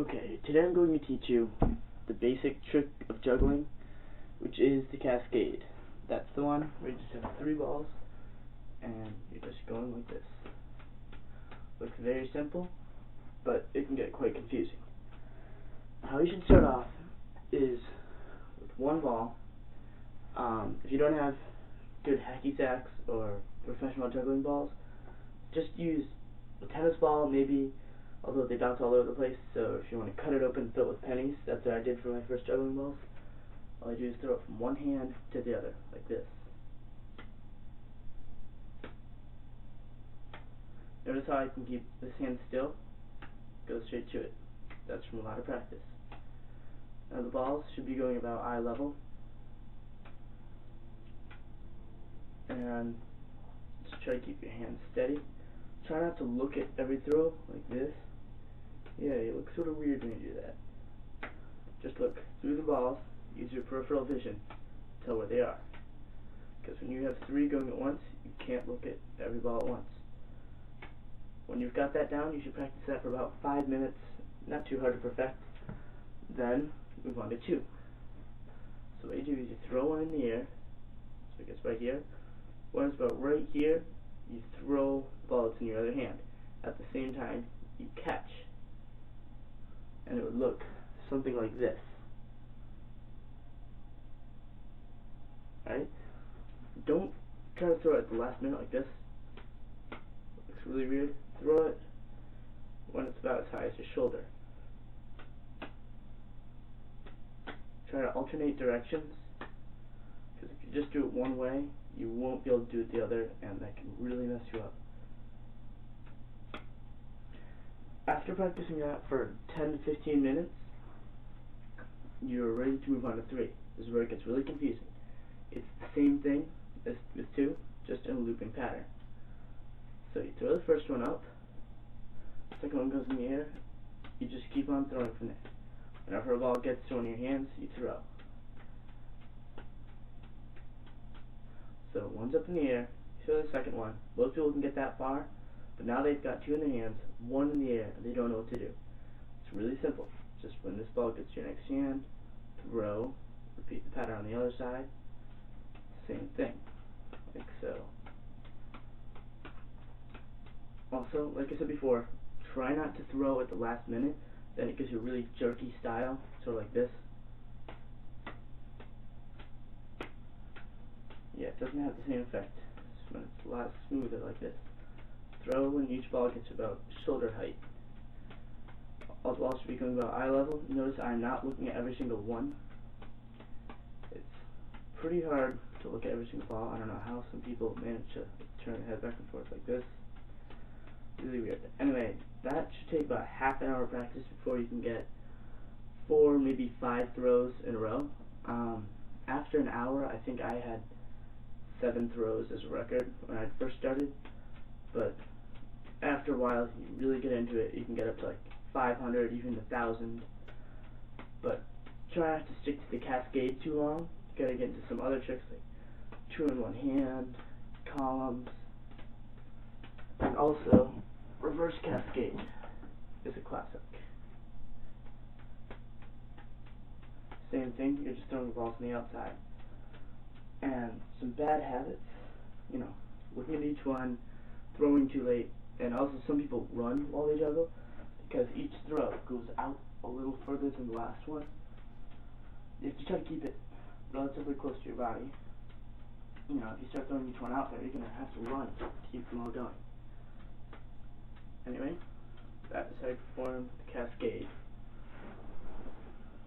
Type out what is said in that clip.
Okay, today I'm going to teach you the basic trick of juggling, which is the Cascade. That's the one where you just have 3 balls, and you're just going like this. Looks very simple, but it can get quite confusing. How you should start off is with 1 ball. If you don't have good hacky sacks or professional juggling balls, just use a tennis ball, maybe, although they bounce all over the place, so if you want to cut it open and fill it with pennies, that's what I did for my first juggling balls. All I do is throw it from one hand to the other, like this. Notice how I can keep this hand still, go straight to it. That's from a lot of practice. Now the balls should be going about eye level, and just try to keep your hand steady. Try not to look at every throw like this. Yeah, it looks sort of weird when you do that. Just look through the balls, use your peripheral vision to tell where they are. Because when you have 3 going at once, you can't look at every ball at once. When you've got that down, you should practice that for about 5 minutes, not too hard to perfect. Then, move on to 2. So what you do is you throw one in the air, so it gets right here. When it's about right here, you throw the ball that's in your other hand. At the same time, you catch. And it would look something like this. Alright? Don't try to throw it at the last minute like this. It looks really weird. Throw it when it's about as high as your shoulder. Try to alternate directions, because if you just do it one way, you won't be able to do it the other, and that can really mess you up. After practicing that for 10 to 15 minutes, you're ready to move on to 3. This is where it gets really confusing. It's the same thing as with 2, just in a looping pattern. So you throw the first one up, the second one goes in the air, you just keep on throwing from there. Whenever a ball gets to one of your hands, you throw. So one's up in the air, you throw the second one. Most people can get that far, but now they've got 2 in their hands, 1 in the air, and they don't know what to do. It's really simple. Just when this ball gets to your next hand, throw, repeat the pattern on the other side, same thing, like so. Also, like I said before, try not to throw at the last minute, then it gives you a really jerky style, sort of like this. Yeah, it doesn't have the same effect when it's a lot smoother like this. Throw when each ball gets about shoulder height. All the balls should be going about eye level. Notice I'm not looking at every single one. It's pretty hard to look at every single ball. I don't know how some people manage to turn their head back and forth like this. Really weird. Anyway, that should take about half an hour practice before you can get 4, maybe 5 throws in a row. After an hour, I think I had 7 throws as a record when I first started. But after a while, you really get into it, you can get up to like 500, even 1,000. But try not to stick to the Cascade too long. You gotta get into some other tricks like 2 in 1 hand, columns, and also reverse Cascade is a classic. Same thing, you're just throwing the balls on the outside. And some bad habits, you know, looking at each one, throwing too late, and also some people run while they juggle, because each throw goes out a little further than the last one. You have to try to keep it relatively close to your body. You know, if you start throwing each one out there, you're going to have to run to keep them all going. Anyway, that is how you perform the Cascade.